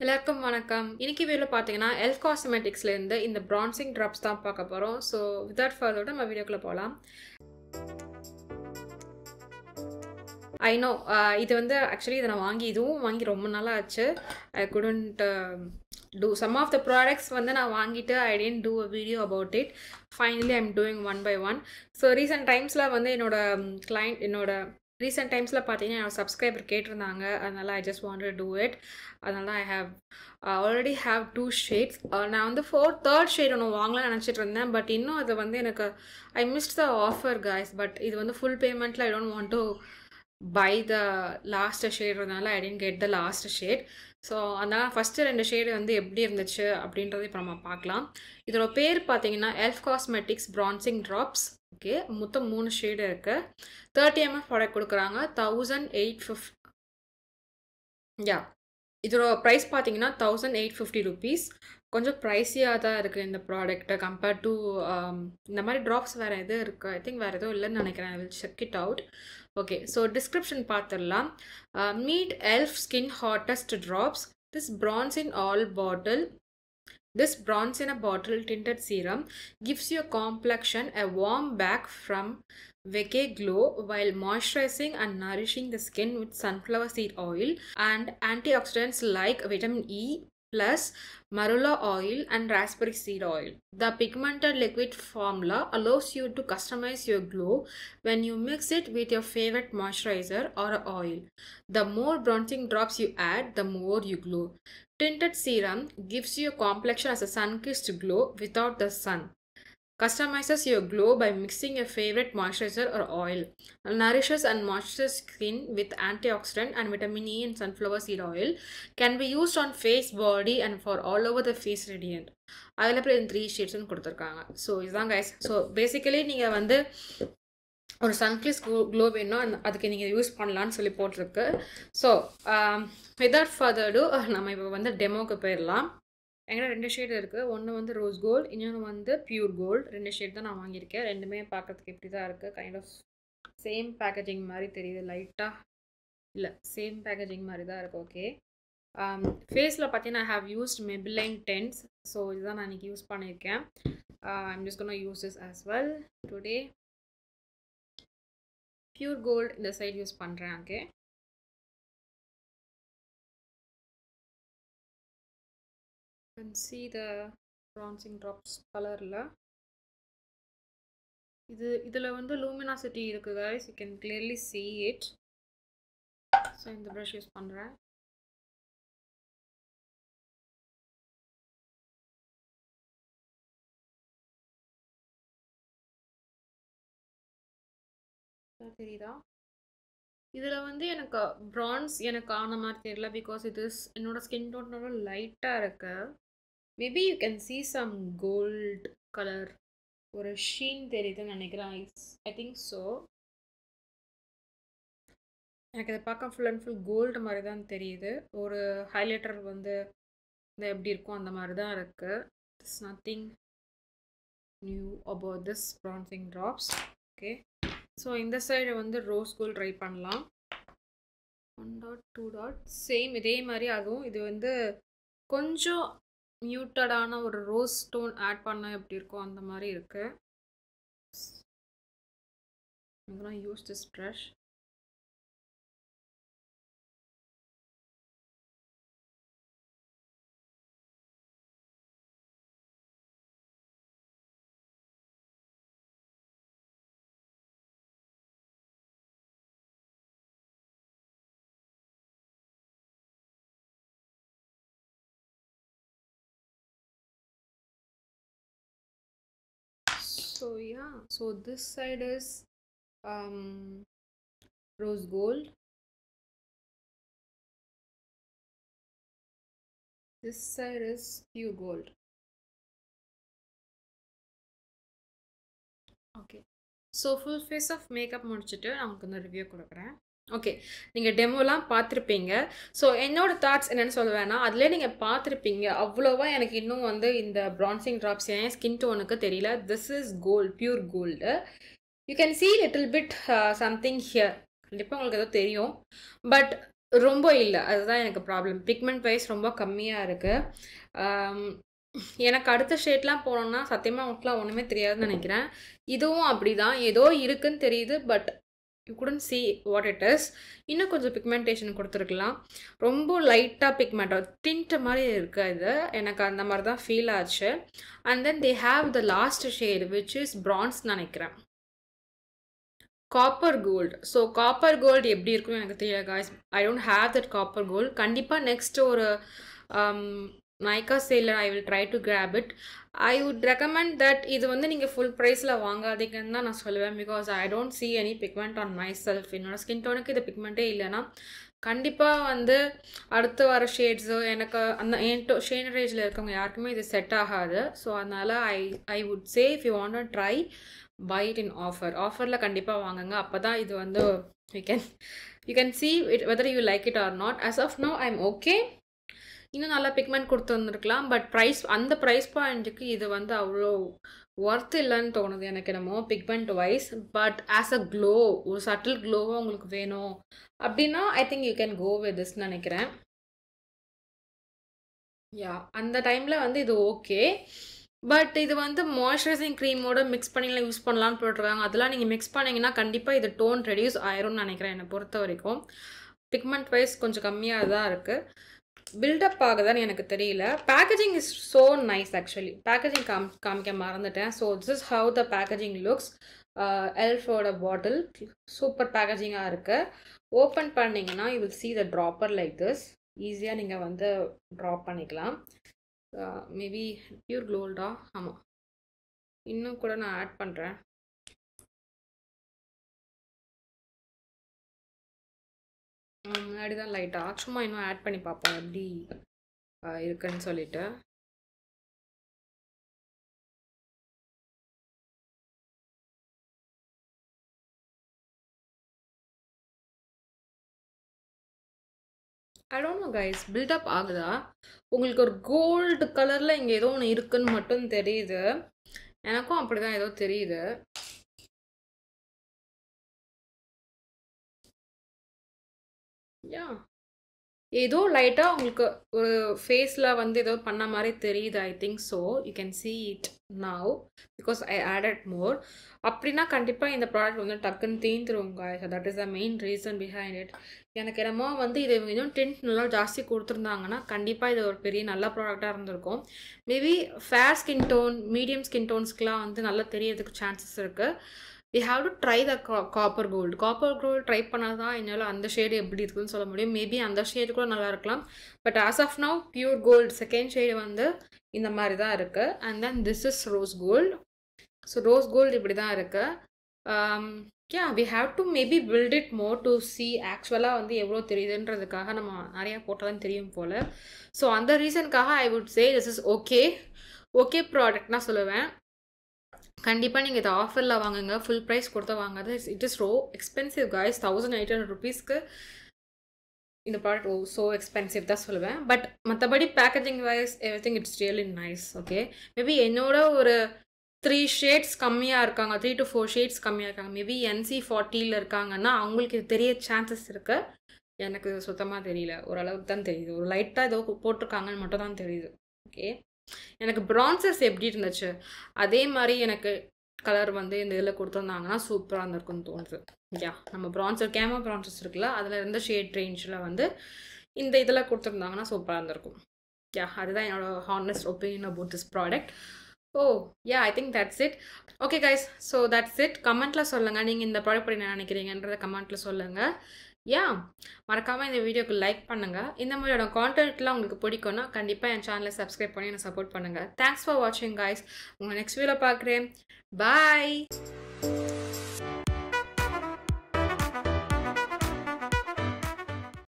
எல்லாருக்கும் வணக்கம். இன்னைக்கு வீடியோல பார்த்தீங்கன்னா, எல்ஃப் காஸ்மெட்டிக்ஸ்ல இருந்து இந்த பிரான்சிங் ட்ராப்ஸ் தான் பார்க்க போறோம். ஸோ வித்தவுட் ஃபர்தர் நம்ம வீடியோக்குள்ள போலாம். ஐ நோ இது வந்து ஆக்சுவலி இதை நான் வாங்கி ரொம்ப நாள் ஆச்சு. ஐ couldn't do some of the products வந்து நான் வாங்கிட்டு I didn't do a video about it. Finally I'm doing one by one. So recent timesல வந்து ரீசெண்ட் டைம்ஸில் பார்த்தீங்கன்னா என்னோட சப்ஸ்கிரைபர் கேட்டிருந்தாங்க. அதனால் I just want to do it. அதனால் I have already have 2 shades. நான் வந்து தேர்ட் ஷேட் ஒன்று வாங்கலாம்னு நினச்சிட்டு இருந்தேன். பட் இன்னும் அது வந்து எனக்கு I missed the offer guys. But இது வந்து ஃபுல் பேமெண்ட்டில் I don't want to buy the last ஷேட்றதுனால I didn't get the last shade. So அதனால் ஃபஸ்ட்டு 2 ஷேடு வந்து எப்படி இருந்துச்சு அப்படின்றத இப்போ நம்ம பார்க்கலாம். இதோட பேர் பார்த்தீங்கன்னா எல்ஃப் காஸ்மெட்டிக்ஸ் பிரான்சிங் ட்ராப்ஸ். ஓகே, மொத்தம் 3 ஷேடு இருக்குது. 30 ml ப்ராடக்ட் கொடுக்குறாங்க. 1850. யா, இதோட ப்ரைஸ் பார்த்தீங்கன்னா 1850 ருபீஸ். கொஞ்சம் ப்ரைஸியாக தான் இருக்குது இந்த ப்ராடக்ட்டை கம்பேர்ட் டு இந்த மாதிரி ட்ராப்ஸ் வேறு எதுவும் இருக்குது. ஐ திங்க் வேறு எதுவும் இல்லைன்னு நினைக்கிறேன். I will check it out. Okay, so description பார்த்துடலாம். Meet elf skin hottest drops. This bronze in a bottle tinted serum gives your complexion a warm back from Veke glow while moisturizing and nourishing the skin with sunflower seed oil and antioxidants like vitamin E plus marula oil and raspberry seed oil. The pigmented liquid formula allows you to customize your glow when you mix it with your favorite moisturizer or oil. The more bronzing drops you add, the more you glow. Tinted serum gives you a complexion as a sun-kissed glow without the sun. Customizes your glow by mixing your favorite moisturizer or oil. Nourishes and moisturizes skin with antioxidant and vitamin E and sunflower seed oil. Can be used on face, body and for all over the face radiant. அதில் அப்புறம் 3 ஷேட்ஸ்னு கொடுத்துருக்காங்க. So இதுதான் guys. So basically நீங்கள் வந்து ஒரு சன்கிஸ் glow வேணும், அதுக்கு நீங்கள் யூஸ் பண்ணலான்னு சொல்லி போட்டிருக்கு. ஸோ விதவுட் ஃபர்தர் டு நம்ம இப்போ வந்து டெமோக்கு போயிடலாம். எங்கிட்ட 2 ஷேட் இருக்குது. ஒன்று வந்து ரோஸ் கோல்டு, இன்னொன்று வந்து பியூர் கோல்டு. 2 ஷேட் தான் நான் வாங்கியிருக்கேன். ரெண்டுமே பார்க்கறதுக்கு இப்படி தான் இருக்குது. கைண்ட் ஆஃப் சேம் பேக்கேஜிங் மாதிரி தெரியுது. லைட்டாக இல்லை, சேம் பேக்கேஜிங் மாதிரி தான் இருக்குது. ஓகே, ஃபேஸில் பார்த்தீங்கன்னா I have used Maybelline Tense. So இதுதான் நான் இன்றைக்கி யூஸ் பண்ணியிருக்கேன். I'm just gonna use this as well today. Pure gold இந்த சைடு யூஸ் பண்ணுறேன். Okay, can see the bronzing drops colorல இதில் வந்து luminosity இருக்குது guys. You can clearly see it. So இந்த ப்ரஷ் யூஸ் பண்ணுறேன். தெரியுதா? இதில் வந்து எனக்கு ப்ரான்ஸ் எனக்கு ஆன மாதிரி தெரியல. பிகாஸ் இது என்னோட ஸ்கின் டோனோட லைட்டாக இருக்கு. Maybe you can see some gold colour, ஒரு ஷீன் தெரியுதுன்னு நினைக்கிறேன். I think so. எனக்கு இதை பார்க்க ஃபுல் அண்ட் ஃபுல் கோல்டு மாதிரி தான் தெரியுது. ஒரு ஹைலைட்டர் வந்து இந்த எப்படி இருக்கும் அந்த மாதிரி தான் இருக்குது. It's nothing new about this bronzing drops. Okay, so இந்த சைடு வந்து ரோஸ் கோல்ட் ட்ரை பண்ணலாம். 1 டாட் 2 டாட் சேம் இதே மாதிரி. அதுவும் இது வந்து கொஞ்சம் மியூட்டடான ஒரு ரோஸ் ஸ்டோன் ஆட் பண்ண எப்படி இருக்கும் அந்த மாதிரி இருக்கு. Use this brush. So yeah, so this side is rose gold. This side is pure gold. Okay, so full face of makeup முடிச்சுட்டு நான் உங்களுக்கு இந்த ரிவ்யூ கொடுக்குறேன். ஓகே, நீங்கள் டெமோலாம் பார்த்துருப்பீங்க. ஸோ என்னோடய தாட்ஸ் என்னென்னு சொல்லுவேன்னா, அதிலே நீங்கள் பார்த்துருப்பீங்க. அவ்வளோவா எனக்கு இன்னும் வந்து இந்த bronzing drops ஏன் ஸ்கின் டோனுக்கு தெரியல. This is gold, pure gold. You can see little bit something here. கண்டிப்பாக உங்களுக்கு ஏதோ தெரியும். பட் ரொம்ப இல்ல. அதுதான் எனக்கு ப்ராப்ளம். பிக்மெண்ட் வைஸ் ரொம்ப கம்மியா இருக்கு. ஆம், எனக்கு அடுத்த ஷேட்லாம் போனோம்னா, சத்தியமா உங்களுக்குலாம் ஒண்ணுமே தெரியாதுன்னு நெனைக்கிறேன். இதுவும் அப்படிதான். ஏதோ இருக்குன்னு தெரியுது. But you couldn't see what it is. இன்னும் கொஞ்சம் பிக்மெண்டேஷன் குடுத்துருக்கலாம். ரொம்ப லைட்டா பிக்மெண்ட் டிண்ட் மாரி இருக்கு இது. எனக்கு அந்த மாரி தான் ஃபீல் ஆச்சு. And then they have the last shade which is bronze நெனைக்கிறேன். Copper gold. So copper gold எப்படி இருக்குன்னு எனக்கு தெரியல guys. I don't have that copper gold. கண்டிப்பாக நெக்ஸ்ட் ஒரு நைக்கா சேலில் I will try to grab it. I would recommend that இது வந்து நீங்கள் ஃபுல் ப்ரைஸில் வாங்காதீங்கன்னு தான் நான் சொல்லுவேன். Because I don't see any pigment on my self. என்னோட ஸ்கின் டோனுக்கு இது பிக்மெண்ட்டே இல்லைன்னா கண்டிப்பாக வந்து அடுத்து வர ஷேட்ஸோ எனக்கு அந்த என் ஷேட் ரேஞ்சில் இருக்கவங்க யாருக்குமே இது செட் ஆகாது. ஸோ அதனால் ஐ would say if you want to try buy it in offer. ஆஃபரில் கண்டிப்பாக வாங்குங்க. அப்போ தான் இது வந்து you can see it whether you like it or not. As of now I'm okay. இன்னும் நல்லா பிக்மெண்ட் கொடுத்து வந்துருக்கலாம். பட் ப்ரைஸ் அந்த ப்ரைஸ் பாயிண்ட்டுக்கு இது வந்து அவ்வளோ ஒர்த் இல்லைன்னு தோணுது எனக்கு என்னமோ pigment wise. But as a glow, ஒரு சட்டில் க்ளோவாக உங்களுக்கு வேணும் அப்படின்னா I think you can go with திஸ்ன்னு நினைக்கிறேன். யா, அந்த டைமில் வந்து இது ஓகே. பட் இது வந்து மாய்ஸ்சரைசிங் க்ரீமோட மிக்ஸ் பண்ணிலாம் யூஸ் பண்ணலான்னு போட்டிருக்காங்க. அதெல்லாம் நீங்கள் மிக்ஸ் பண்ணிங்கன்னா கண்டிப்பாக இது டோன் ரெடியூஸ் ஆயிரும்னு நினைக்கிறேன் என்னை பொறுத்த வரைக்கும். பிக்மெண்ட் வைஸ் கொஞ்சம் கம்மியாக தான் இருக்குது. பில்டப் ஆகுதான்னு எனக்கு தெரியல. Packaging is so nice actually. Packaging காமிக்க மறந்துட்டேன். So this is how the packaging looks. எல்ஃபோட பாட்டில் சூப்பர் பேக்கேஜிங்காக இருக்குது. ஓப்பன் பண்ணிங்கன்னா you will see the dropper like this. ஈஸியாக நீங்கள் வந்து ட்ராப் பண்ணிக்கலாம். மேபி பியூர் கோல்டா? ஆமாம், இன்னும் கூட நான் ஆட் பண்ணுறேன். முன்னாடி தான் லைட்டாக சும்மா இன்னும் ஆட் பண்ணி பார்ப்போம் எப்படி இருக்குன்னு சொல்லிட்டு. I don't know guys, build up ஆகுதா? உங்களுக்கு ஒரு கோல்டு கலரில் இங்கே ஏதோ ஒன்று இருக்குன்னு மட்டும் தெரியுது. எனக்கும் அப்படி தான் ஏதோ தெரியுது. யா, ஏதோ லைட்டாக உங்களுக்கு ஒரு ஃபேஸில் வந்து ஏதோ பண்ண மாதிரி தெரியுது. ஐ think so. You can see it now because I added more. அப்படின்னா கண்டிப்பாக இந்த ப்ராடக்ட் வந்து டக்குன்னு தீந்துரும் guys. That is the main reason behind it. எனக்கு என்னமோ வந்து இது இன்னும் டிண்ட் நல்லா ஜாஸ்தி கொடுத்துருந்தாங்கன்னா கண்டிப்பாக இது ஒரு பெரிய நல்ல ப்ராடக்டாக இருந்திருக்கும். Maybe fair skin tone, medium skin டோன்ஸ்க்குலாம் வந்து நல்லா தெரியறதுக்கு சான்சஸ் இருக்குது. we have to try the copper gold. Copper gold try பண்ணால் தான் என்னால் அந்த ஷேடு எப்படி இருக்குதுன்னு சொல்ல முடியும். மேபி அந்த ஷேடு கூட நல்லா இருக்கலாம். But as of now pure gold second shade வந்து இந்த மாதிரி தான் இருக்குது. And then this is rose gold. So rose gold இப்படி தான் இருக்குது. Yeah, we have to maybe build it more to see ஆக்சுவலாக வந்து எவ்வளோ தெரியுதுன்றதுக்காக நம்ம நிறையா போட்டால் தான் தெரியும் போல். ஸோ அந்த ரீசனுக்காக I would say this is okay ப்ராடக்ட்னா சொல்லுவேன். கண்டிப்பாக நீங்கள் இதை ஆஃபரில் வாங்குங்க. ஃபுல் ப்ரைஸ் கொடுத்து வாங்காது. It is expensive guys. 1800 rupeesக்கு இந்த ப்ராடக்ட் ஸோ எக்ஸ்பென்சிவ் தான் சொல்லுவேன். பட் மற்றபடி packaging wise everything it's really nice. Okay, maybe என்னோட ஒரு 3 ஷேட்ஸ் கம்மியாக இருக்காங்க, 3 to 4 ஷேட்ஸ் கம்மியாக இருக்காங்க. மேபி NC40 இருக்காங்கன்னா அவங்களுக்கு இது தெரிய சான்சஸ் இருக்குது. எனக்கு சுத்தமாக தெரியல, ஓரளவுக்கு தான் தெரியுது. ஒரு லைட்டாக ஏதோ போட்டிருக்காங்கன்னு மட்டும் தான் தெரியுது. ஓகே, எனக்கு பிரான்சஸ் எப்படி இருந்துச்சு அதே மாதிரி எனக்கு கலர் வந்து இந்த இதில் கொடுத்துருந்தாங்கன்னா சூப்பராக இருந்திருக்குன்னு தோணுது. யா, நம்ம பிரான்சர் கேமோ பிரான்சஸ் இருக்குல்ல, அதில் இருந்த ஷேட் ரேஞ்சில் வந்து இந்த இதில் கொடுத்துருந்தாங்கன்னா சூப்பராக இருந்திருக்கும். யா, அதுதான் என்னோட honest opinion about this product. Oh yeah, I think that's it. Okay guys, so that's it. கமெண்ட்டில் சொல்லுங்கள் நீங்கள் இந்த ப்ராடக்ட் பற்றி என்ன நினைக்கிறீங்கன்றதை கமெண்ட்டில் சொல்லுங்கள். யா, மறக்காமல் இந்த வீடியோக்கு லைக் பண்ணுங்கள். இந்த மாதிரியோட கான்டென்ட்லாம் உங்களுக்கு பிடிக்கும்னா கண்டிப்பாக என் சேனலை சப்ஸ்கிரைப் பண்ணி என்னை சப்போர்ட் பண்ணுங்கள். தேங்க்ஸ் ஃபார் வாட்சிங் கைஸ். உங்கள் நெக்ஸ்ட் வீடியோவில் பார்க்குறேன். பாய்.